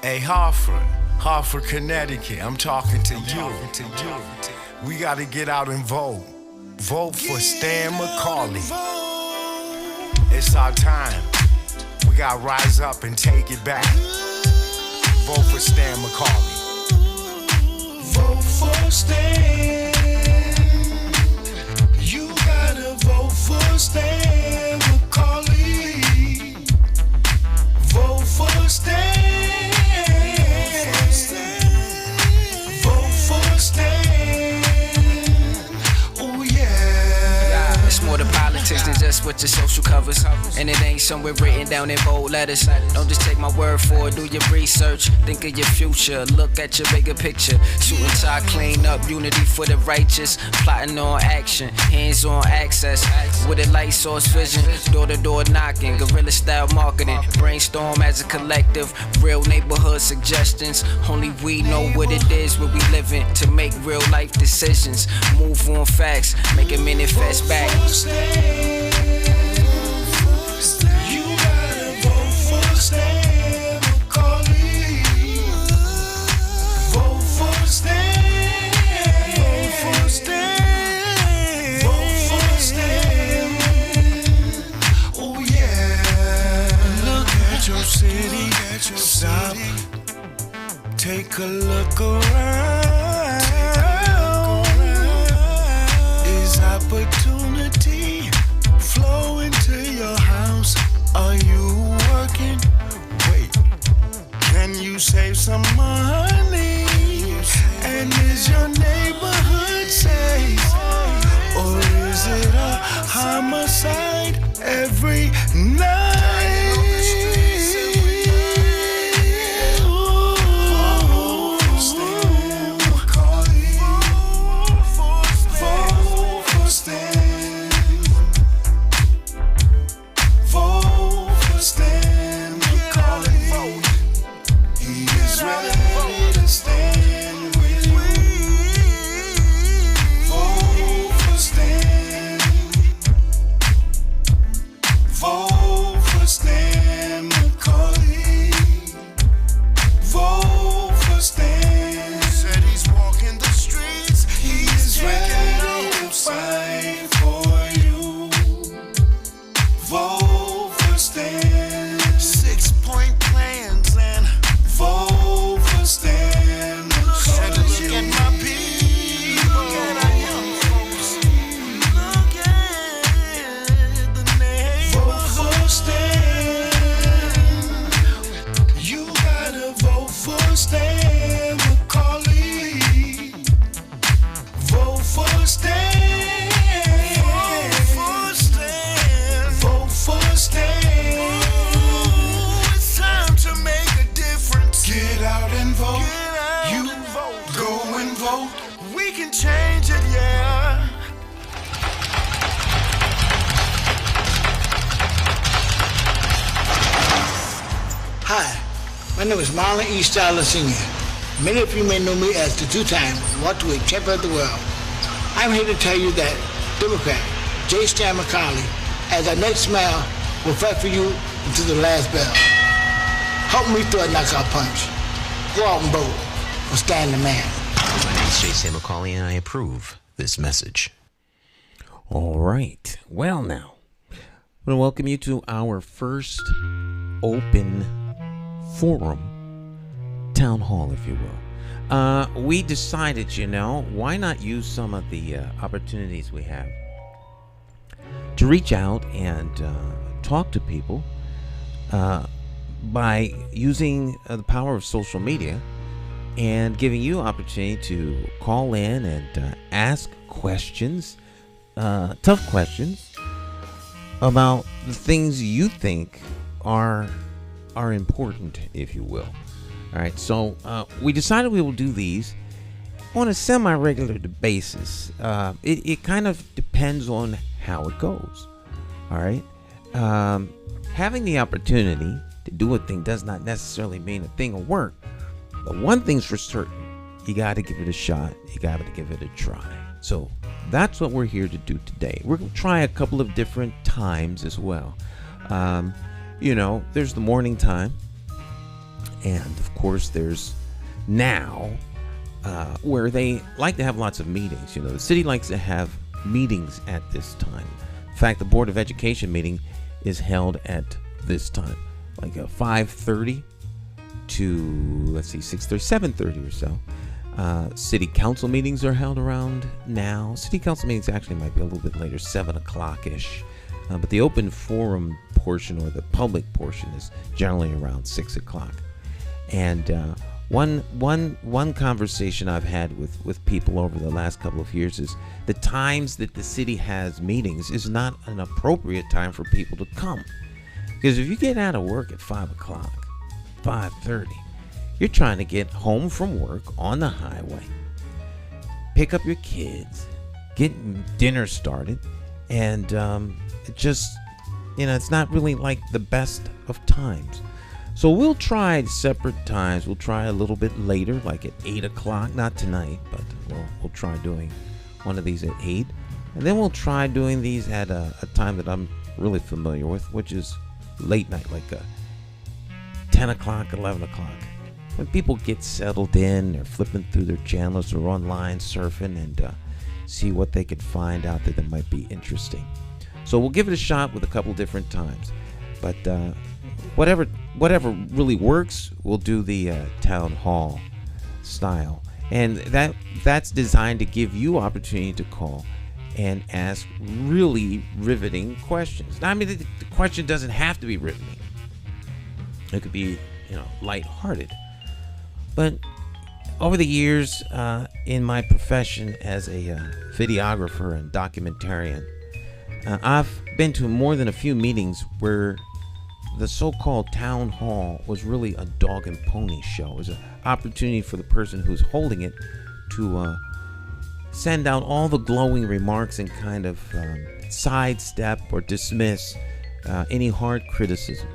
Hey, Hartford, Connecticut, I'm talking to you. We gotta get out and vote. Vote for Stan McCauley. It's our time. We gotta rise up and take it back. Vote for Stan McCauley. Vote for Stan. You gotta vote for Stan McCauley. Vote for Stan. Vote for Stan. Oh yeah. It's more than politics than just what your social covers. And it ain't somewhere written down in bold letters. Don't just take my word for it, do your research. Think of your future, look at your bigger picture. Shooting tie, clean up, unity for the righteous. Plotting on action, hands on access. With a light source vision, door to door knocking. Guerrilla style marketing, brainstorm as a collective. Real neighborhood suggestions. Only we know what it is where we living. To make real life decisions. Move on facts, make it manifest back. You gotta vote for Stan McCauley. Vote for Stan. Vote for Stan. Vote for Stan. Oh yeah. Look at your city. Stop. Take a look around. Is opportunity flow into your house? Are you working? Wait, can you save some money? And is your neighborhood safe? Or is it a homicide every night? My name is Marlon E. Styler Sr. Many of you may know me as the two-time welterweight champion of the world. I'm here to tell you that Democrat J. Stan McCauley, as our next mayor, will fight for you until the last bell. Help me throw a knockout punch. Go out and vote for Stan the man. My name is J. Stan McCauley, and I approve this message. All right. Well, now, I want to welcome you to our first open forum, town hall, if you will. We decided, why not use some of the opportunities we have to reach out and talk to people by using the power of social media and giving you opportunity to call in and ask questions, tough questions about the things you think are important, if you will. All right, so we decided we will do these on a semi-regular basis. It kind of depends on how it goes. All right, having the opportunity to do a thing does not necessarily mean a thing will work. But one thing's for certain: you got to give it a shot. You got to give it a try. So that's what we're here to do today. We're going to try a couple of different times as well. There's the morning time, And of course, there's now where they like to have lots of meetings. You know, the city likes to have meetings at this time. In fact, the Board of Education meeting is held at this time, like a 5:30 to 6:30, 7:30 or so. City council meetings are held around now. City council meetings actually might be a little bit later, 7 o'clock-ish. But the open forum portion or the public portion is generally around 6 o'clock. And one conversation I've had with people over the last couple of years is the times that the city has meetings is not an appropriate time for people to come. Because if you get out of work at 5 o'clock, 5:30, you're trying to get home from work on the highway, pick up your kids, get dinner started, and it just, it's not really like the best of times. So we'll try separate times. We'll try a little bit later, like at 8 o'clock. Not tonight, but we'll try doing one of these at 8. And then we'll try doing these at a time that I'm really familiar with, which is late night, like 10 o'clock, 11 o'clock. When people get settled in, they're flipping through their channels, they're online surfing, and see what they can find out there that might be interesting. So we'll give it a shot with a couple different times. But whatever really works, we'll do the town hall style. And that's designed to give you opportunity to call and ask really riveting questions. Now, I mean, the question doesn't have to be riveting. It could be, lighthearted. But over the years, in my profession as a videographer and documentarian, I've been to more than a few meetings where the so-called town hall was really a dog and pony show. It was an opportunity for the person who's holding it to send out all the glowing remarks and kind of sidestep or dismiss any hard criticism.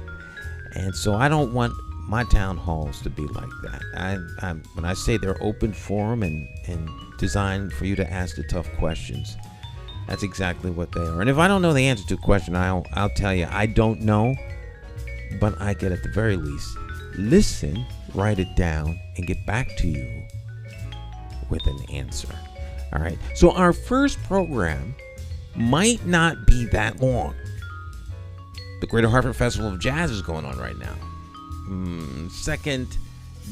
And so I don't want my town halls to be like that. When I say they're open forum and designed for you to ask the tough questions, that's exactly what they are. And if I don't know the answer to a question, I'll tell you I don't know, but I can at the very least listen, write it down, and get back to you with an answer. All right. So our first program might not be that long. The Greater Hartford Festival of Jazz is going on right now. Second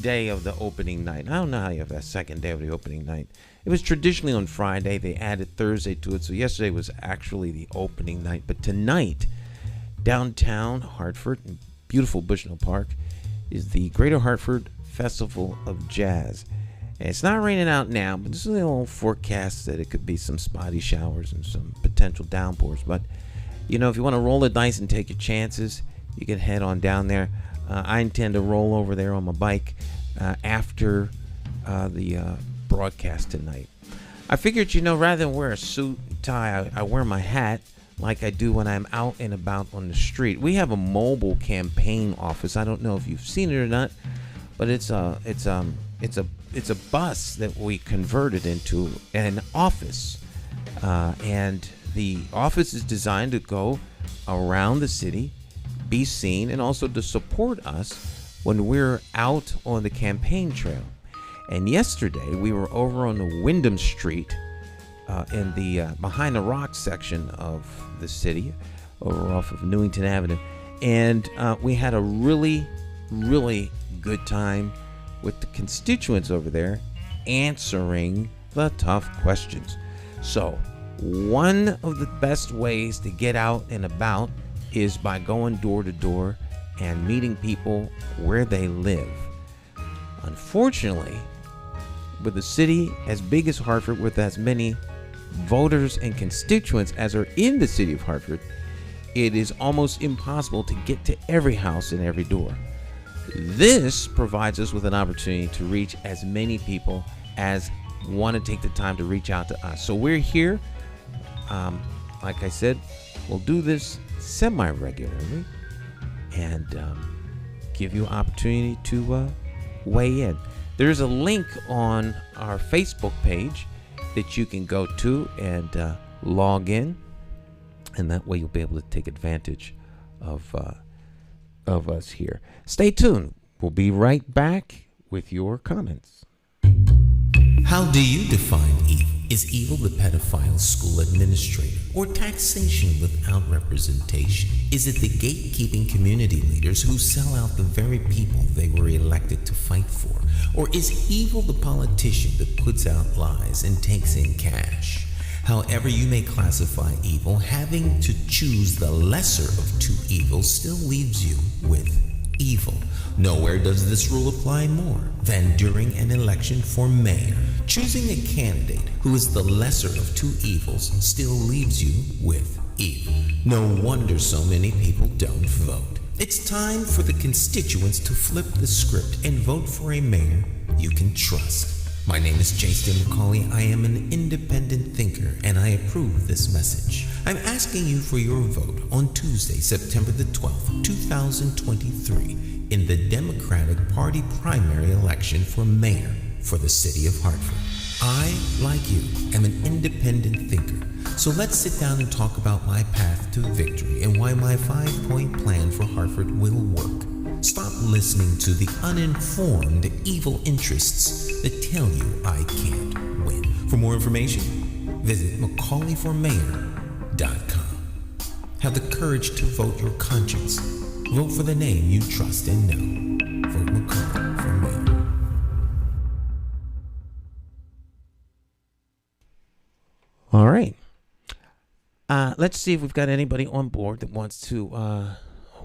day of the opening night. I don't know how you have that second day of the opening night. It was traditionally on Friday. They added Thursday to it. So yesterday was actually the opening night. But tonight, downtown Hartford, in beautiful Bushnell Park, is the Greater Hartford Festival of Jazz. And it's not raining out now, but there's a little forecast that it could be some spotty showers and some potential downpours. But, if you want to roll the dice and take your chances, you can head on down there. I intend to roll over there on my bike after the broadcast tonight. I figured, rather than wear a suit and tie, I wear my hat like I do when I'm out and about on the street. We have a mobile campaign office. I don't know if you've seen it or not, but it's a bus that we converted into an office, and the office is designed to go around the city, be seen, and also to support us when we're out on the campaign trail. And yesterday we were over on the Wyndham Street in the behind the rock section of the city, over off of Newington Avenue, and we had a really, really good time with the constituents over there answering the tough questions. So one of the best ways to get out and about is by going door to door and meeting people where they live. Unfortunately, with a city as big as Hartford, with as many voters and constituents as are in the city of Hartford, it is almost impossible to get to every house and every door. This provides us with an opportunity to reach as many people as want to take the time to reach out to us. So we're here. Like I said, we'll do this semi-regularly and give you opportunity to weigh in. There's a link on our Facebook page that you can go to and log in, and that way you'll be able to take advantage of us here. Stay tuned. We'll be right back with your comments. How do you define evil? Is evil the pedophile school administrator or taxation without representation? Is it the gatekeeping community leaders who sell out the very people they were elected to fight for? Or is evil the politician that puts out lies and takes in cash? However you may classify evil, having to choose the lesser of two evils still leaves you with evil. Nowhere does this rule apply more than during an election for mayor. Choosing a candidate who is the lesser of two evils still leaves you with evil. No wonder so many people don't vote. It's time for the constituents to flip the script and vote for a mayor you can trust. My name is Jason McCauley. I am an independent thinker and I approve this message. I'm asking you for your vote on Tuesday, September the 12th, 2023 in the Democratic Party primary election for mayor for the city of Hartford. I, like you, am an independent thinker. So let's sit down and talk about my path to victory and why my 5-point plan for Hartford will work. Stop listening to the uninformed evil interests that tell you I can't win. For more information, visit McCauleyformayor.com. Have the courage to vote your conscience. Vote for the name you trust and know. Vote McCauley for mayor. All right. Let's see if we've got anybody on board that wants to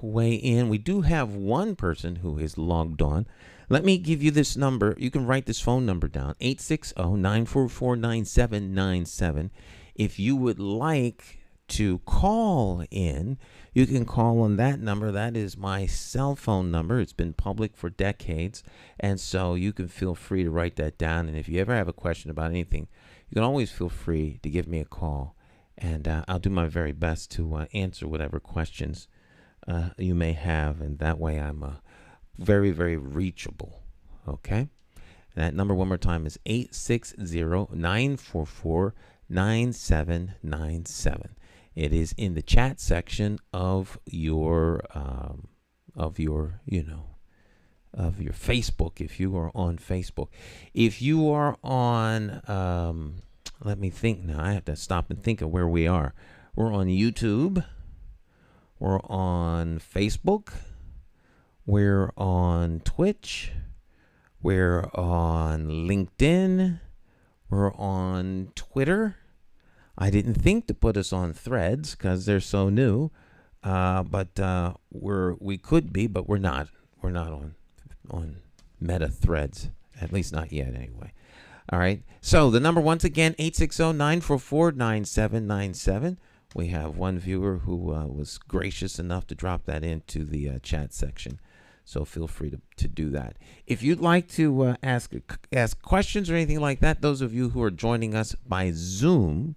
weigh in. We do have one person who is logged on. Let me give you this number. You can write this phone number down, 860-944-9797. If you would like to call in, you can call on that number. That is my cell phone number. It's been public for decades, and so you can feel free to write that down. And if you ever have a question about anything, you can always feel free to give me a call, and I'll do my very best to answer whatever questions you may have, and that way I'm very, very reachable, okay? And that number one more time is 860-944-9797. It is in the chat section of your Facebook, if you are on Facebook. If you are on, let me think now. I have to stop and think of where we are. We're on YouTube. We're on Facebook. We're on Twitch. We're on LinkedIn. We're on Twitter. I didn't think to put us on Threads because they're so new, but we could be, but we're not. We're not on Meta Threads, at least not yet anyway. All right. So the number once again, 860-944-9797. We have one viewer who was gracious enough to drop that into the chat section. So feel free to do that. If you'd like to ask questions or anything like that, those of you who are joining us by Zoom,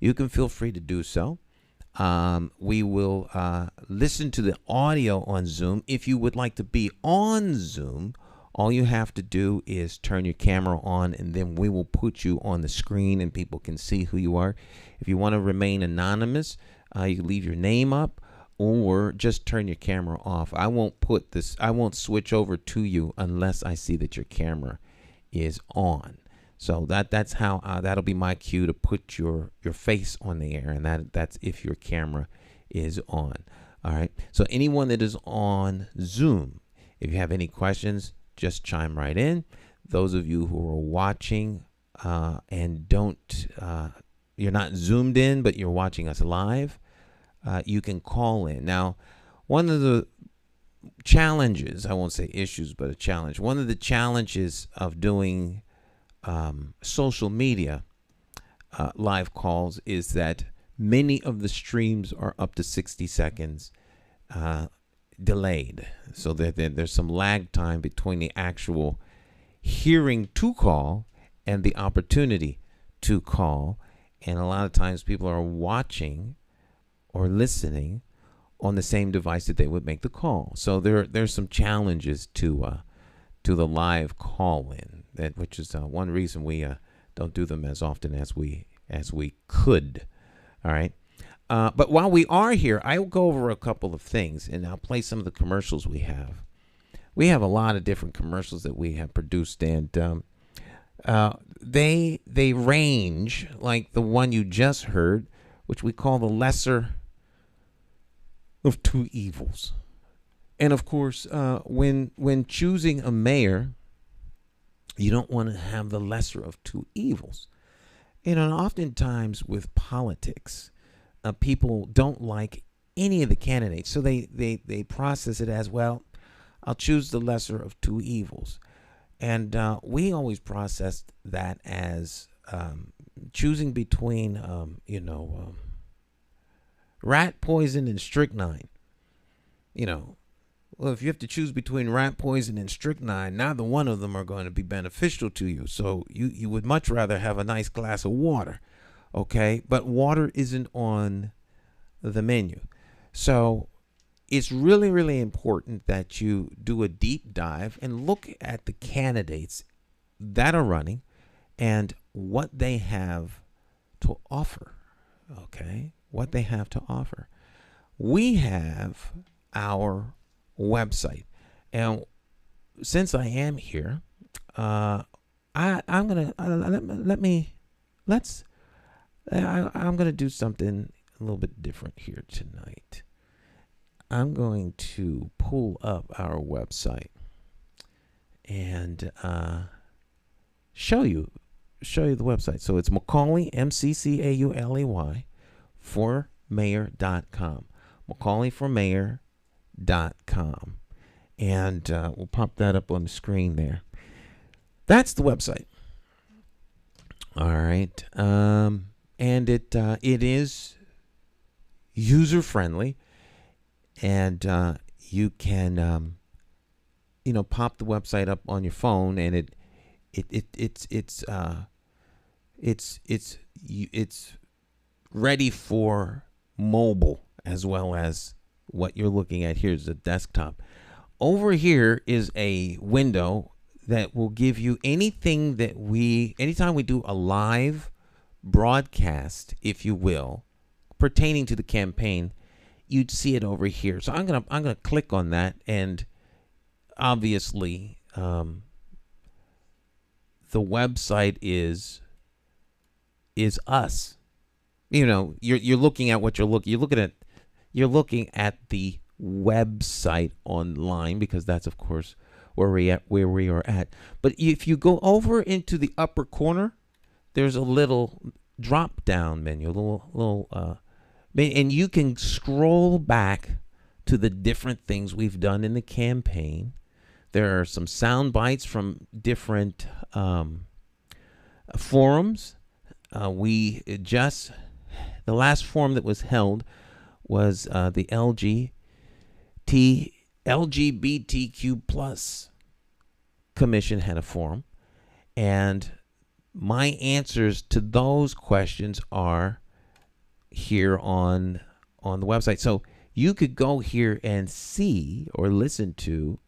you can feel free to do so. We will listen to the audio on Zoom. If you would like to be on Zoom, all you have to do is turn your camera on, and then we will put you on the screen and people can see who you are. If you want to remain anonymous, you can leave your name up or just turn your camera off. I won't switch over to you unless I see that your camera is on. So that's how that'll be my cue to put your face on the air, and that's if your camera is on. All right. So anyone that is on Zoom, if you have any questions, just chime right in. Those of you who are watching and you're not zoomed in, but you're watching us live, you can call in. Now, one of the challenges, I won't say issues, but a challenge. One of the challenges of doing social media live calls is that many of the streams are up to 60 seconds delayed. So there's some lag time between the actual hearing to call and the opportunity to call. And a lot of times people are watching or listening on the same device that they would make the call. So there's some challenges to the live call-in, which is one reason we don't do them as often as we could. All right. But while we are here, I will go over a couple of things, and I'll play some of the commercials we have. we have a lot of different commercials that we have produced, and they range, like the one you just heard, which we call the lesser of two evils. And of course, when choosing a mayor, you don't want to have the lesser of two evils. And oftentimes with politics, people don't like any of the candidates, so they process it as, well, I'll choose the lesser of two evils. And we always processed that as choosing between, rat poison and strychnine. Well, if you have to choose between rat poison and strychnine, neither one of them are going to be beneficial to you. So you would much rather have a nice glass of water, okay? But water isn't on the menu. So it's really, really important that you do a deep dive and look at the candidates that are running and what they have to offer, okay? What they have to offer. We have our website, and since I am here, I'm gonna do something a little bit different here tonight. I'm going to pull up our website and show you the website. So it's McCauley, McCauley for mayor.com. McCauley for mayor.com. And we'll pop that up on the screen there. That's the website. All right. And it is user friendly, and you can pop the website up on your phone, and it's ready for mobile as well as what you're looking at here is a desktop. Over here is a window that will give you anytime we do a live broadcast, if you will, pertaining to the campaign, you'd see it over here. So I'm gonna click on that, and obviously the website is us. You're looking at what you're looking at the website online, because that's of course where we are at. But if you go over into the upper corner, there's a little drop down menu, and you can scroll back to the different things we've done in the campaign. There are some sound bites from different forums. The last forum that was held was the LGBTQ plus commission had a forum, and my answers to those questions are here on the website. So you could go here and see or listen to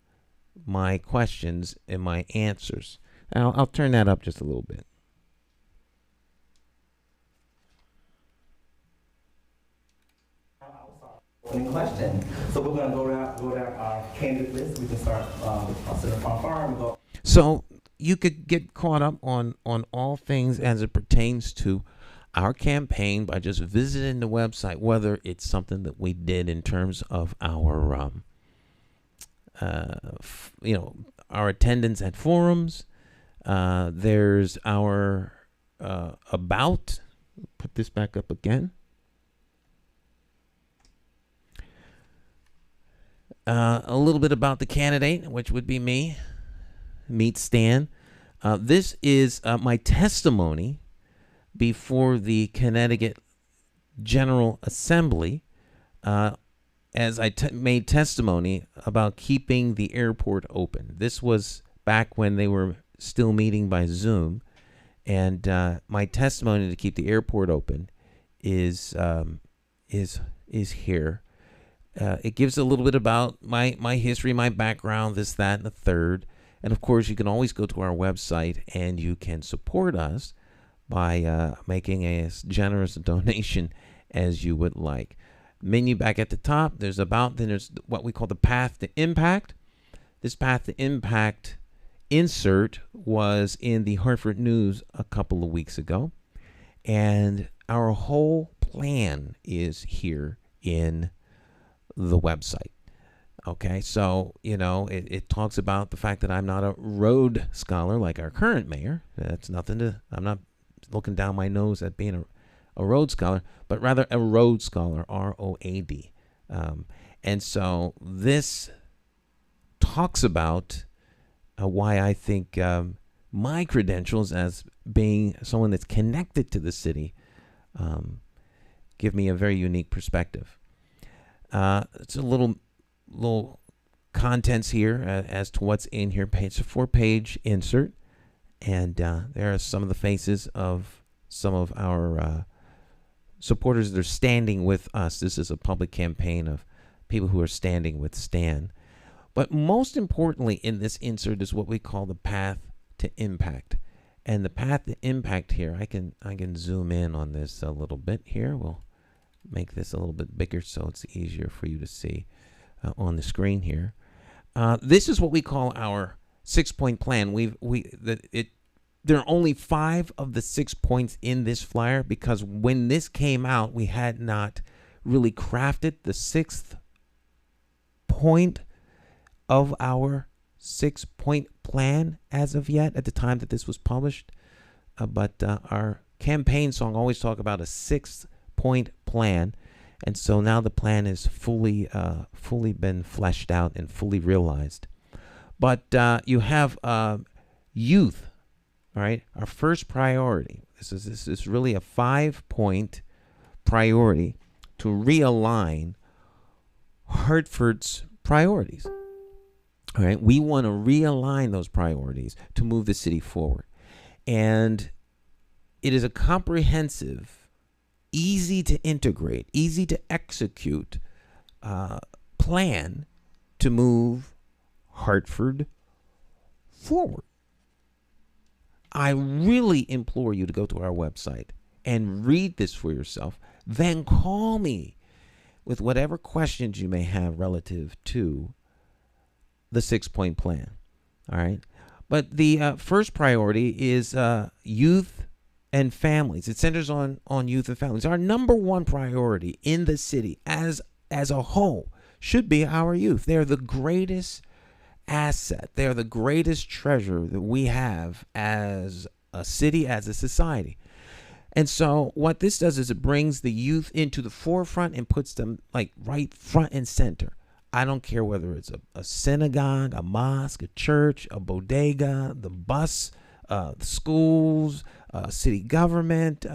my questions and my answers. I'll turn that up just a little bit. Any question? So we're going to go down our candidate list. We can start with Senator Fanfare. Go. So you could get caught up on all things as it pertains to our campaign by just visiting the website, whether it's something that we did in terms of our our attendance at forums. There's our about. Put this back up again. A little bit about the candidate, which would be me. Meet Stan. This is my testimony before the Connecticut General Assembly, as I made testimony about keeping the airport open. This was back when they were still meeting by Zoom, and my testimony to keep the airport open is here. It gives a little bit about my history, my background, this, that, and the third. And of course, you can always go to our website and you can support us by making as generous a donation as you would like. Menu back at the top, there's about, then there's what we call the path to impact. This Path to Impact insert was in the Hartford News a couple of weeks ago, and our whole plan is here in the website. Okay, so, it talks about the fact that I'm not a Rhodes Scholar like our current mayor. That's nothing to, I'm not looking down my nose at being a Rhodes Scholar, but rather a Rhodes Scholar, ROAD. And so this talks about why I think my credentials as being someone that's connected to the city give me a very unique perspective. It's a little contents here as to what's in here. It's a 4-page insert, and there are some of the faces of some of our supporters that are standing with us. This is a public campaign of people who are standing with Stan. But most importantly in this insert is what we call the Path to Impact. And the Path to Impact here, I can zoom in on this a little bit here. We'll make this a little bit bigger so it's easier for you to see on the screen here. This is what we call our 6-point plan. There are only 5 of the 6 points in this flyer because when this came out, we had not really crafted the 6th point of our 6-point plan as of yet at the time that this was published. But our campaign song always talk about a 6-point plan. And so now the plan is fully been fleshed out and fully realized. But you have youth, all right? Our first priority. This is really a 5-point priority to realign Hartford's priorities. All right, we want to realign those priorities to move the city forward. And it is a comprehensive, easy to integrate, easy to execute plan to move Hartford forward. I really implore you to go to our website and read this for yourself. Then call me with whatever questions you may have relative to the 6-point plan. All right. But the first priority is youth and families. It centers on youth and families. Our number one priority in the city as a whole should be our youth. They're the greatest asset. They're the greatest treasure that we have as a city, as a society. And so what this does is it brings the youth into the forefront and puts them like right front and center. I don't care whether it's a synagogue, a mosque, a church, a bodega, the bus, the schools, city government,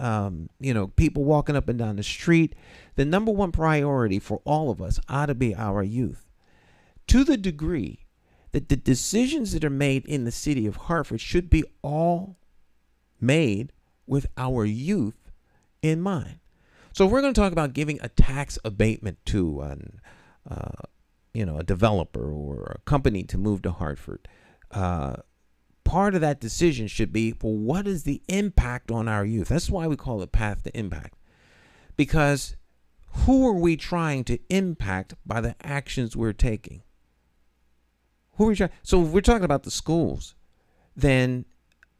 people walking up and down the street. The number one priority for all of us ought to be our youth, to the degree that the decisions that are made in the city of Hartford should be all made with our youth in mind. So if we're going to talk about giving a tax abatement to a developer or a company to move to Hartford, part of that decision should be, well, what is the impact on our youth? That's why we call it Path to Impact. Because who are we trying to impact by the actions we're taking? Who are we trying? So if we're talking about the schools, then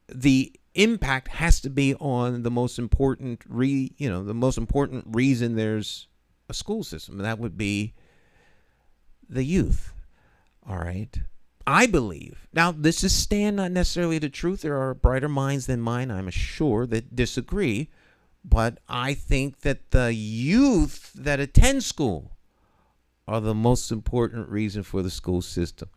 the impact has to be on the most important reason there's a school system, and that would be the youth. All right. I believe, now this is Stan, not necessarily the truth. There are brighter minds than mine, I'm sure, that disagree. But I think that the youth that attend school are the most important reason for the school system.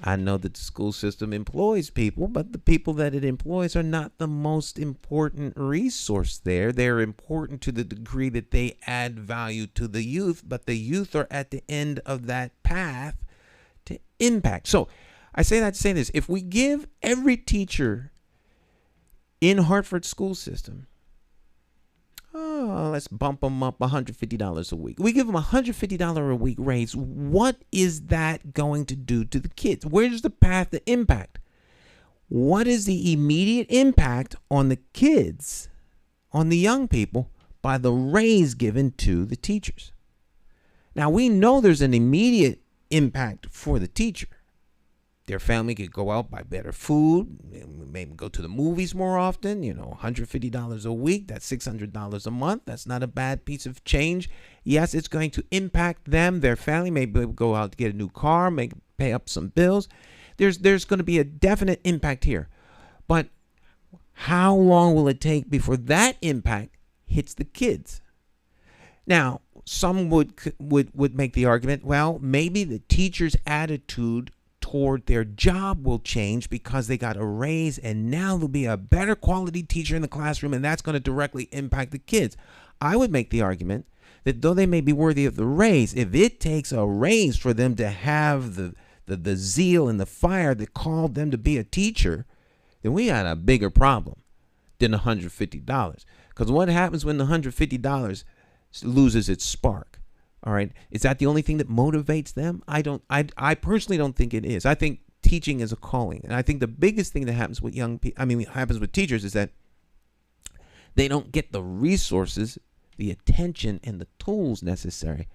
I know that the school system employs people, but the people that it employs are not the most important resource there. They're important to the degree that they add value to the youth, but the youth are at the end of that path to impact. So I say that to say this. If we give every teacher in Hartford school system, let's bump them up $150 a week. We give them $150 a week raise. What is that going to do to the kids? Where's the path to impact? What is the immediate impact on the kids, on the young people, by the raise given to the teachers? Now, we know there's an immediate impact for the teacher. their family could go out, buy better food, maybe go to the movies more often, $150 a week, that's $600 a month. That's not a bad piece of change. Yes, it's going to impact them, their family, maybe go out to get a new car, maybe pay up some bills. There's going to be a definite impact here. But how long will it take before that impact hits the kids? Now, some would make the argument, well, maybe the teacher's attitude toward their job will change because they got a raise and now there'll be a better quality teacher in the classroom, and that's going to directly impact the kids. I would make the argument that though they may be worthy of the raise, if it takes a raise for them to have the zeal and the fire that called them to be a teacher, then we got a bigger problem than $150. Because what happens when the $150 loses its spark? All right, is that the only thing that motivates them? I personally don't think it is. I think teaching is a calling, and I think the biggest thing that happens with happens with teachers is that they don't get the resources, the attention, and the tools necessary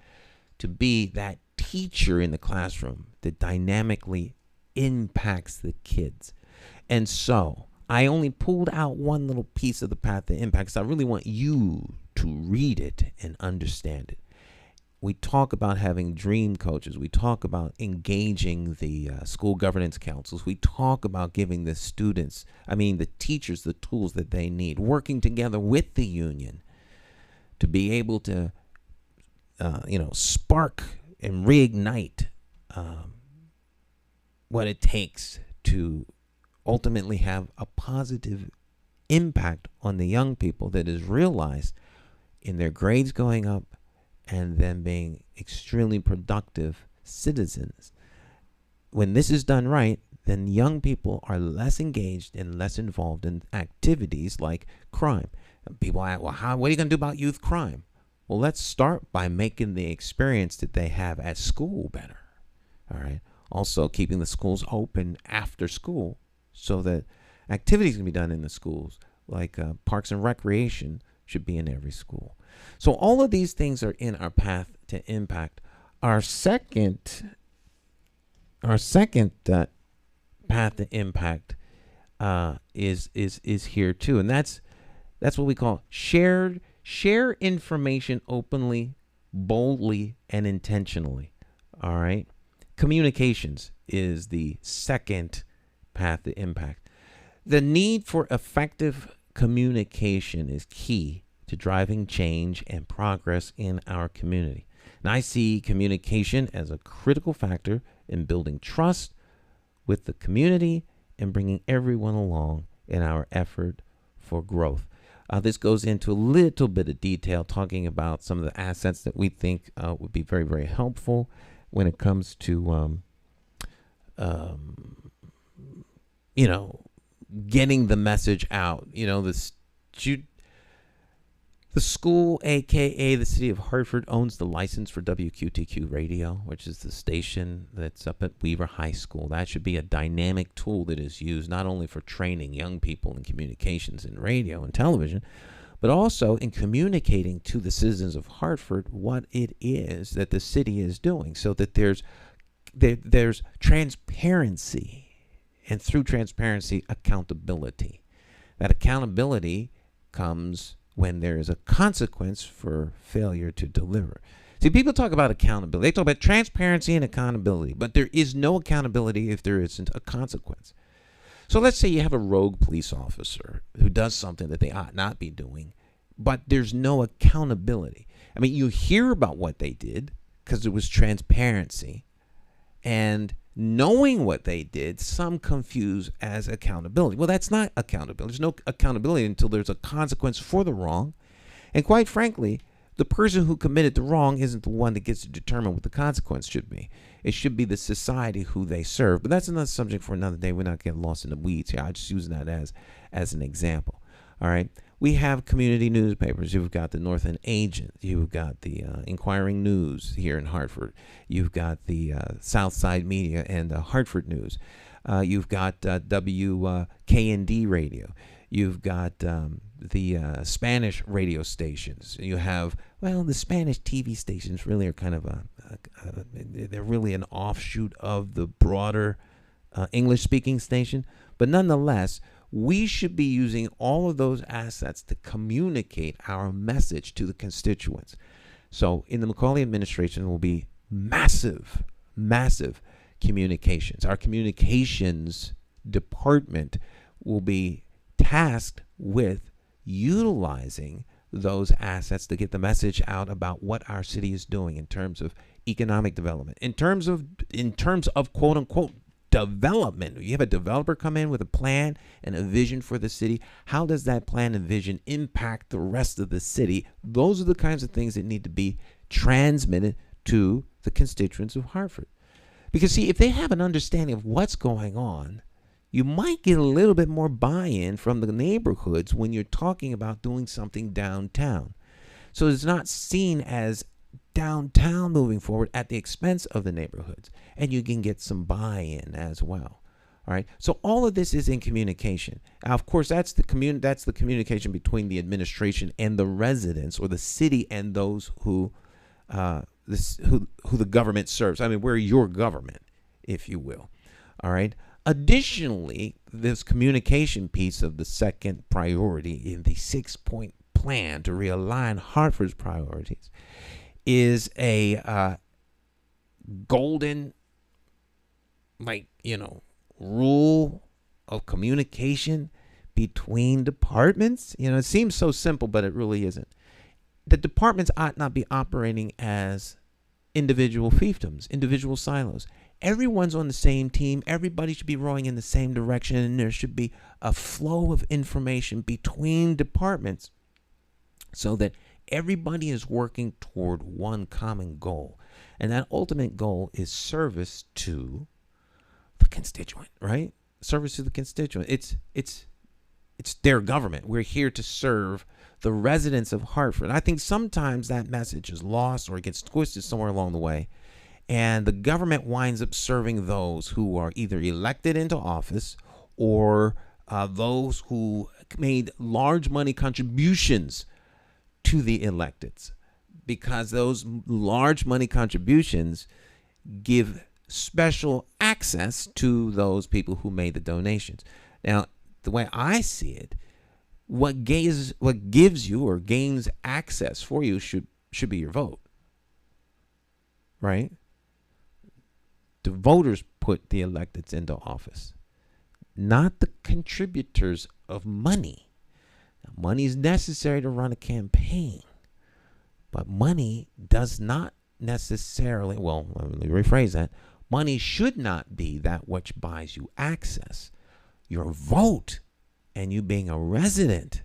to be that teacher in the classroom that dynamically impacts the kids. And so I only pulled out one little piece of the path to impact because I really want you to read it and understand it. We talk about having dream coaches. We talk about engaging the school governance councils. We talk about giving the teachers, the tools that they need, working together with the union to be able to, spark and reignite what it takes to ultimately have a positive impact on the young people that is realized in their grades going up and them being extremely productive citizens. When this is done right, then young people are less engaged and less involved in activities like crime. And people ask, well, what are you going to do about youth crime? Well, let's start by making the experience that they have at school better. All right. Also, keeping the schools open after school so that activities can be done in the schools, like parks and recreation should be in every school. So all of these things are in our path to impact. Our second path to impact is here too, and that's what we call share information openly, boldly, and intentionally. All right, communications is the second path to impact. The need for effective communication is key to driving change and progress in our community. And I see communication as a critical factor in building trust with the community and bringing everyone along in our effort for growth. This goes into a little bit of detail, talking about some of the assets that we think would be very, very helpful when it comes to, getting the message out. The school, a.k.a. the city of Hartford, owns the license for WQTQ radio, which is the station that's up at Weaver High School. That should be a dynamic tool that is used not only for training young people in communications in radio and television, but also in communicating to the citizens of Hartford what it is that the city is doing, so that there's transparency, and through transparency, accountability. That accountability comes when there is a consequence for failure to deliver. See, people talk about accountability. They talk about transparency and accountability, but there is no accountability if there isn't a consequence. So let's say you have a rogue police officer who does something that they ought not be doing, but there's no accountability. I mean, you hear about what they did because it was transparency, and knowing what they did, some confuse as accountability. Well, that's not accountability. There's no accountability until there's a consequence for the wrong. And quite frankly, the person who committed the wrong isn't the one that gets to determine what the consequence should be. It should be the society who they serve. But that's another subject for another day. We're not getting lost in the weeds here. I'm just using that as an example. All right. We have community newspapers. You've got the North End Agent. You've got the Inquiring News here in Hartford. You've got the Southside Media and Hartford News. You've got WKND Radio. You've got the Spanish radio stations. You have, the Spanish TV stations really are kind of they're really an offshoot of the broader English speaking station. But nonetheless, we should be using all of those assets to communicate our message to the constituents. So in the McCauley administration will be massive communications. Our communications department will be tasked with utilizing those assets to get the message out about what our city is doing in terms of economic development, in terms of quote unquote development. You have a developer come in with a plan and a vision for the city. How does that plan and vision impact the rest of the city? Those are the kinds of things that need to be transmitted to the constituents of Hartford. Because see, if they have an understanding of what's going on, you might get a little bit more buy-in from the neighborhoods when you're talking about doing something downtown. So it's not seen as downtown moving forward at the expense of the neighborhoods, and you can get some buy-in as well. All right. So all of this is in communication. Now, of course, that's the communication between the administration and the residents, or the city and those who the government serves. I mean, we're your government, if you will. All right. Additionally, this communication piece of the second priority in the 6-point plan to realign Hartford's priorities is a golden, rule of communication between departments. It seems so simple, but it really isn't. The departments ought not be operating as individual fiefdoms, individual silos. Everyone's on the same team. Everybody should be rowing in the same direction, and there should be a flow of information between departments so that everybody is working toward one common goal. And that ultimate goal is service to the constituent, right? Service to the constituent. It's their government. We're here to serve the residents of Hartford. I think sometimes that message is lost or it gets twisted somewhere along the way. And the government winds up serving those who are either elected into office or those who made large money contributions to the electeds, because those large money contributions give special access to those people who made the donations. Now, the way I see it, what gives you or gains access for you should be your vote, right? The voters put the electeds into office, not the contributors of money. Now, money is necessary to run a campaign, but money does not necessarily, well, let me rephrase that. Money should not be that which buys you access. Your vote and you being a resident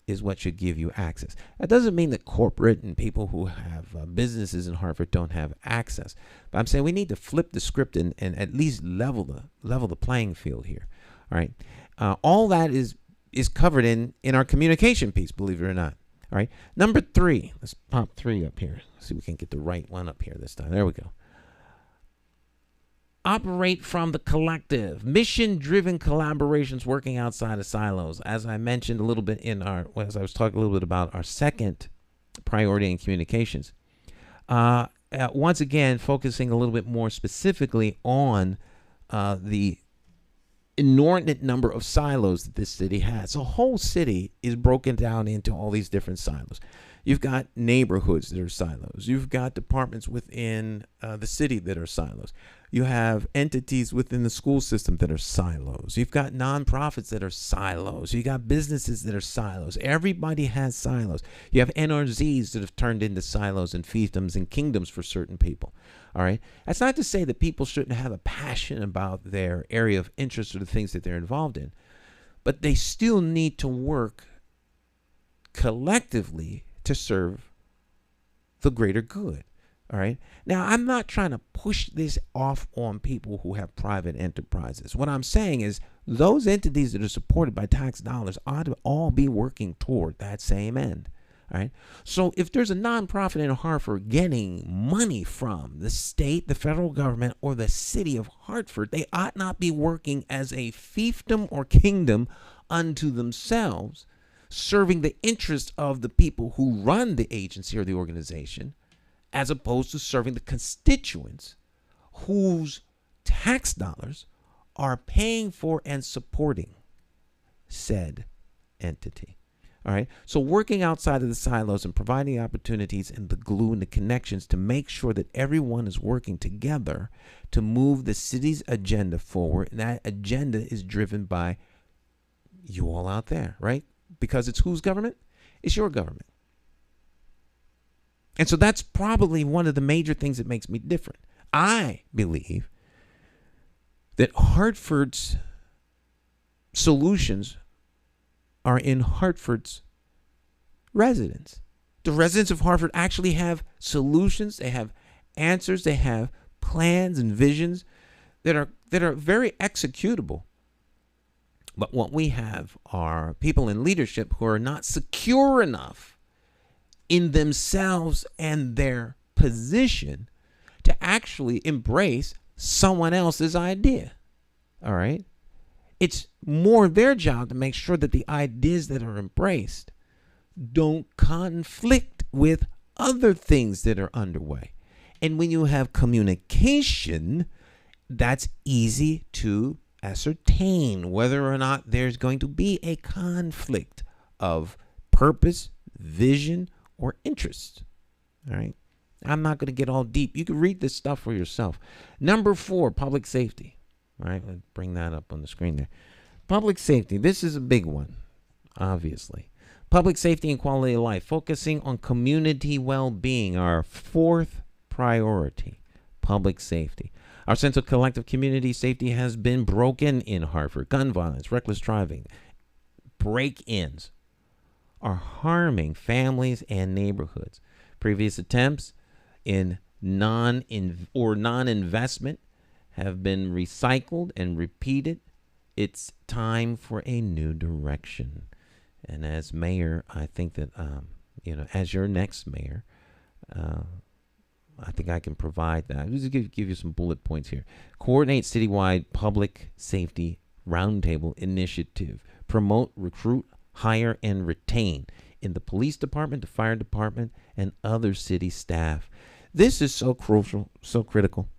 is what should give you access. That doesn't mean that corporate and people who have businesses in Hartford don't have access. But I'm saying we need to flip the script and at least level the playing field here. All right. All that is covered in our communication piece, believe it or not. All right. Number 3. Let's pop 3 up here. Let's see if we can get the right one up here this time. There we go. Operate from the collective. Mission-driven collaborations working outside of silos. As I mentioned a little bit as I was talking a little bit about our second priority in communications. Once again, focusing a little bit more specifically on the inordinate number of silos that this city has. The whole city is broken down into all these different silos. You've got neighborhoods that are silos. You've got departments within the city that are silos. You have entities within the school system that are silos. You've got nonprofits that are silos. You got businesses that are silos. Everybody has silos. You have NRZs that have turned into silos and fiefdoms and kingdoms for certain people. All right. That's not to say that people shouldn't have a passion about their area of interest or the things that they're involved in, but they still need to work collectively to serve the greater good. All right. Now, I'm not trying to push this off on people who have private enterprises. What I'm saying is those entities that are supported by tax dollars ought to all be working toward that same end. All right. So if there's a nonprofit in Hartford getting money from the state, the federal government, or the city of Hartford, they ought not be working as a fiefdom or kingdom unto themselves, serving the interests of the people who run the agency or the organization, as opposed to serving the constituents whose tax dollars are paying for and supporting said entity. All right. So working outside of the silos and providing opportunities and the glue and the connections to make sure that everyone is working together to move the city's agenda forward. And that agenda is driven by you all out there, right? Because it's whose government? It's your government. And so that's probably one of the major things that makes me different. I believe that Hartford's solutions are in Hartford's residents. The residents of Hartford actually have solutions. They have answers. They have plans and visions that are very executable. But what we have are people in leadership who are not secure enough in themselves and their position to actually embrace someone else's idea. All right? It's more their job to make sure that the ideas that are embraced don't conflict with other things that are underway. And when you have communication, that's easy to ascertain whether or not there's going to be a conflict of purpose, vision, or interest. All right? I'm not going to get all deep. You can read this stuff for yourself. Number 4, public safety. All right, let's bring that up on the screen there. Public safety. This is a big one, obviously. Public safety and quality of life. Focusing on community well-being. Our 4th priority. Public safety. Our sense of collective community safety has been broken in Hartford. Gun violence, reckless driving, break-ins are harming families and neighborhoods. Previous attempts in non-investment have been recycled and repeated. It's time for a new direction. And as mayor, I think that, as your next mayor, I think I can provide that. I'll just give you some bullet points here. Coordinate citywide public safety roundtable initiative. Promote, recruit, hire, and retain in the police department, the fire department, and other city staff. This is so crucial, so critical.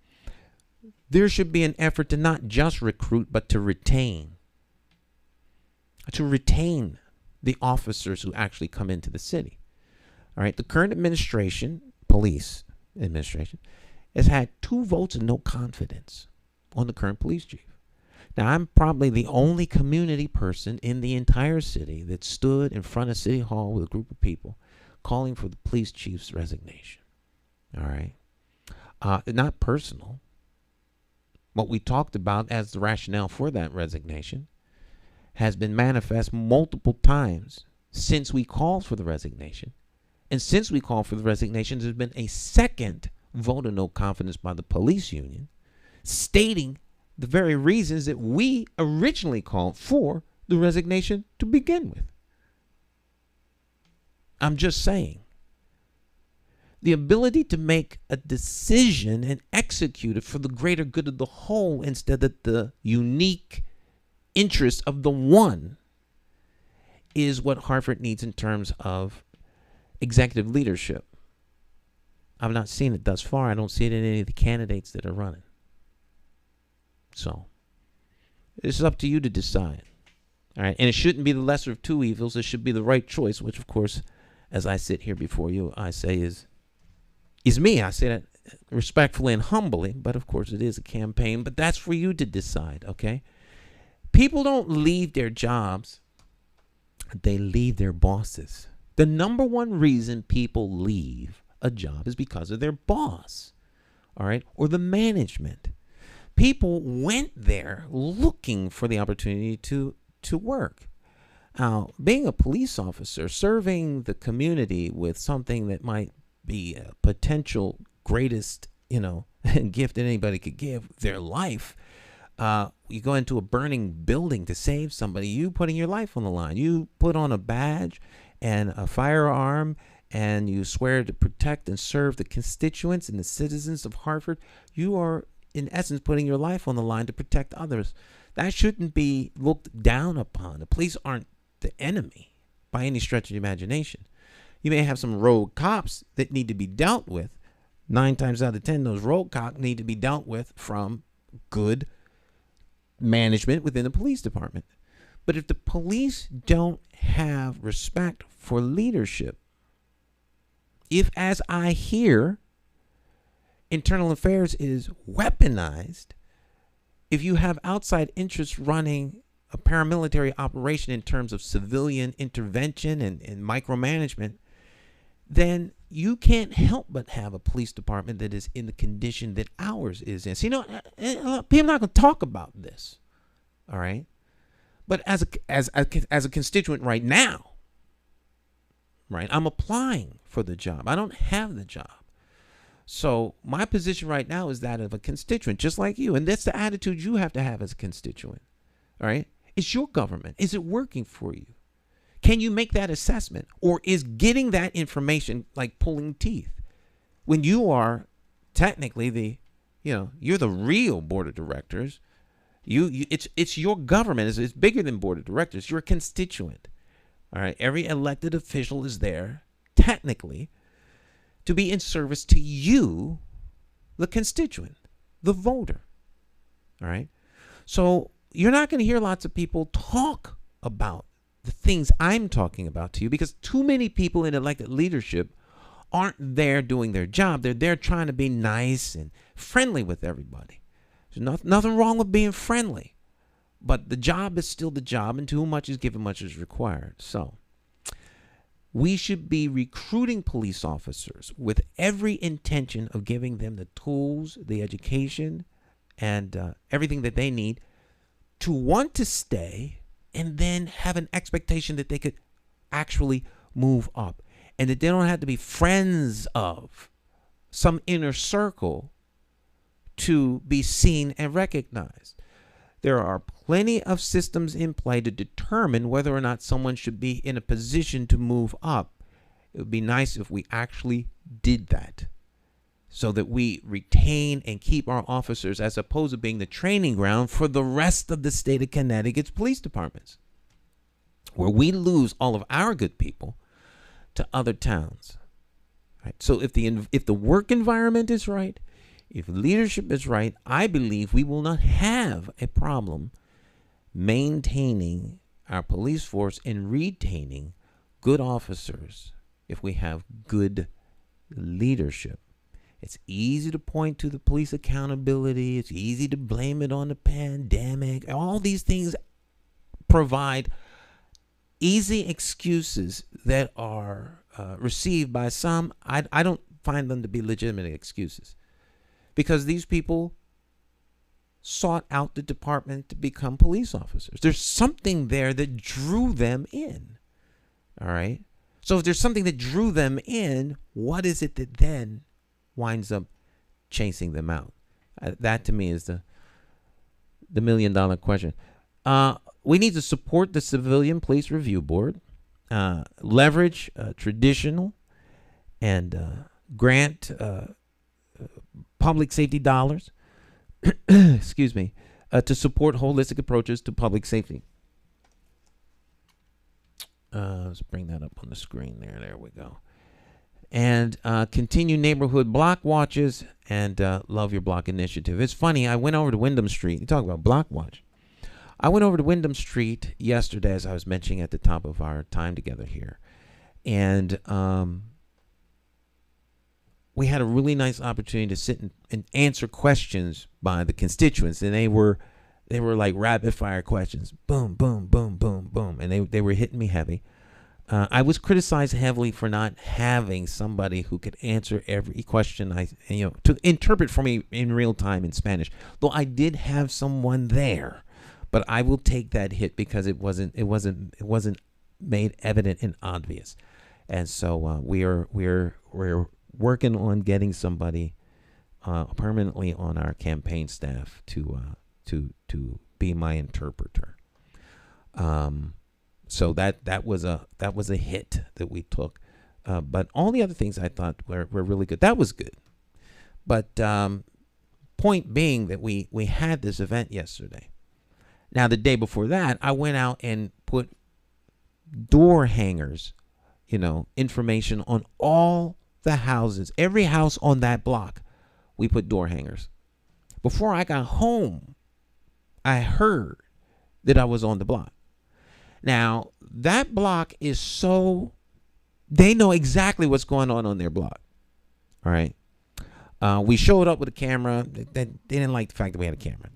There should be an effort to not just recruit, but to retain. To retain the officers who actually come into the city. All right, the current administration, police administration, has had 2 votes and no confidence on the current police chief. Now, I'm probably the only community person in the entire city that stood in front of City Hall with a group of people calling for the police chief's resignation. All right. Not personal. What we talked about as the rationale for that resignation has been manifest multiple times since we called for the resignation. And since we called for the resignation, there's been a second vote of no confidence by the police union stating the very reasons that we originally called for the resignation to begin with. I'm just saying. The ability to make a decision and execute it for the greater good of the whole instead of the unique interest of the one is what Hartford needs in terms of executive leadership. I've not seen it thus far. I don't see it in any of the candidates that are running. So, it's up to you to decide. All right, and it shouldn't be the lesser of 2 evils. It should be the right choice, which, of course, as I sit here before you, I say is me. I say that respectfully and humbly, but of course it is a campaign. But that's for you to decide, okay? People don't leave their jobs. They leave their bosses. The number one reason people leave a job is because of their boss, all right, or the management. People went there looking for the opportunity to work. Now, being a police officer, serving the community with something that might be a potential greatest, gift that anybody could give, their life. You go into a burning building to save somebody, you putting your life on the line. You put on a badge and a firearm and you swear to protect and serve the constituents and the citizens of Hartford. You are, in essence, putting your life on the line to protect others. That shouldn't be looked down upon. The police aren't the enemy by any stretch of the imagination. You may have some rogue cops that need to be dealt with. 9 times out of 10, those rogue cops need to be dealt with from good management within the police department. But if the police don't have respect for leadership, if, as I hear, internal affairs is weaponized, if you have outside interests running a paramilitary operation in terms of civilian intervention and micromanagement, then you can't help but have a police department that is in the condition that ours is in. So, people are not going to talk about this, all right? But as a constituent right now, right, I'm applying for the job. I don't have the job. So my position right now is that of a constituent, just like you. And that's the attitude you have to have as a constituent, all right? It's your government. Is it working for you? Can you make that assessment? Or is getting that information like pulling teeth? When you are technically you're the real board of directors. It's your government. It's bigger than board of directors. You're a constituent. All right. Every elected official is there, technically, to be in service to you, the constituent, the voter. All right. So you're not going to hear lots of people talk about the things I'm talking about to you, because too many people in elected leadership aren't there doing their job. They're there trying to be nice and friendly with everybody. There's nothing wrong with being friendly, but the job is still the job, and to whom much is given, much is required. So we should be recruiting police officers with every intention of giving them the tools, the education, and everything that they need to want to stay, and then have an expectation that they could actually move up, and that they don't have to be friends of some inner circle to be seen and recognized. There are plenty of systems in play to determine whether or not someone should be in a position to move up. It would be nice if we actually did that, so that we retain and keep our officers, as opposed to being the training ground for the rest of the state of Connecticut's police departments, where we lose all of our good people to other towns. Right? So if the work environment is right, if leadership is right, I believe we will not have a problem maintaining our police force and retaining good officers if we have good leadership. It's easy to point to the police accountability. It's easy to blame it on the pandemic. All these things provide easy excuses that are received by some. I don't find them to be legitimate excuses, because these people sought out the department to become police officers. There's something there that drew them in. All right. So if there's something that drew them in, what is it that then winds up chasing them out? That to me is the $1 million question. We need to support the Civilian Police Review Board, leverage traditional and grant public safety dollars, excuse me, to support holistic approaches to public safety. Let's bring that up on the screen there. There we go. And continue neighborhood block watches and Love Your Block initiative. It's funny, I went over to Wyndham Street. You talk about block watch. I went over to Wyndham Street yesterday, as I was mentioning at the top of our time together here. And we had a really nice opportunity to sit and answer questions by the constituents. And they were like rapid fire questions. Boom, boom, boom, boom, boom. And they were hitting me heavy. I was criticized heavily for not having somebody who could answer every question to interpret for me in real time in Spanish. Though I did have someone there, but I will take that hit because it wasn't made evident and obvious. And so we're working on getting somebody permanently on our campaign staff to be my interpreter. So that was a hit that we took, but all the other things I thought were really good. That was good, but point being that we had this event yesterday. Now the day before that, I went out and put door hangers, information on all the houses, every house on that block. We put door hangers. Before I got home, I heard that I was on the block. Now, that block is so, they know exactly what's going on their block. All right. We showed up with a camera. They didn't like the fact that we had a camera.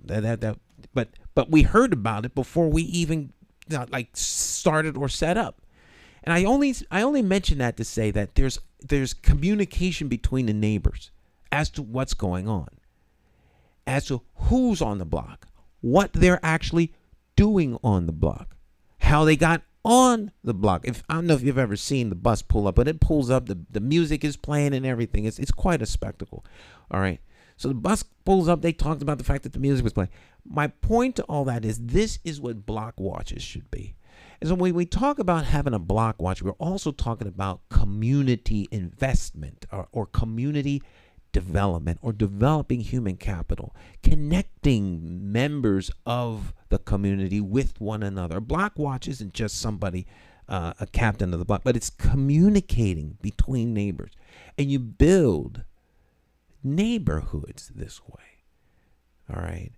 But we heard about it before we even started or set up. And I only mention that to say that there's communication between the neighbors as to what's going on, as to who's on the block, what they're actually doing on the block, how they got on the block. I don't know if you've ever seen the bus pull up, but it pulls up, the music is playing and everything. It's quite a spectacle. All right. So the bus pulls up. They talked about the fact that the music was playing. My point to all that is this is what block watches should be. And so when we talk about having a block watch, we're also talking about community investment or community development or developing human capital, connecting members of the community with one another. A block watch isn't just somebody, a captain of the block, but it's communicating between neighbors. And you build neighborhoods this way. All right.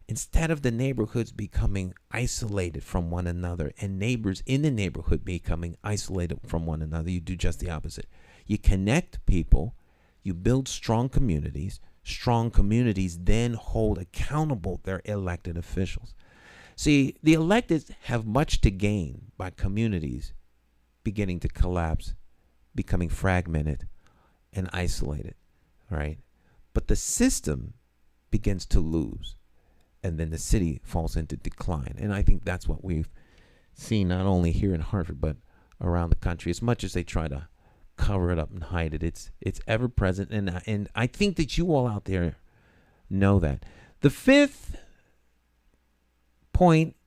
Instead of the neighborhoods becoming isolated from one another and neighbors in the neighborhood becoming isolated from one another, you do just the opposite. You connect people, you build strong communities. Strong communities then hold accountable their elected officials. See, the elected have much to gain by communities beginning to collapse, becoming fragmented and isolated, right? But the system begins to lose. And then the city falls into decline. And I think that's what we've seen not only here in Hartford, but around the country. As much as they try to cover it up and hide it, it's ever present. And I think that you all out there know that. The fifth point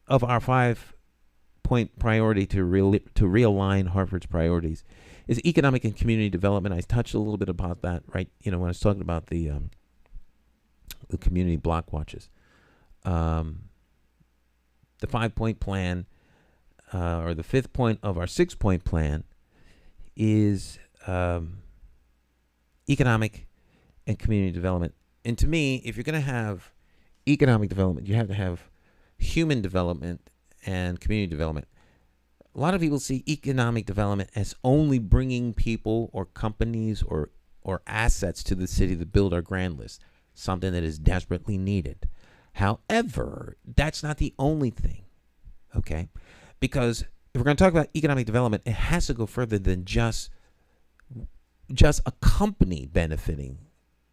of our 5-point priority to realign Hartford's priorities is economic and community development. I touched a little bit about that, right? When I was talking about the community block watches. The 5-point plan, or the 5th point of our 6-point plan, is economic and community development. And to me, if you're going to have economic development, you have to have human development and community development. A lot of people see economic development as only bringing people or companies or assets to the city to build our grand list, something that is desperately needed. However, that's not the only thing, okay? Because if we're going to talk about economic development, it has to go further than just a company benefiting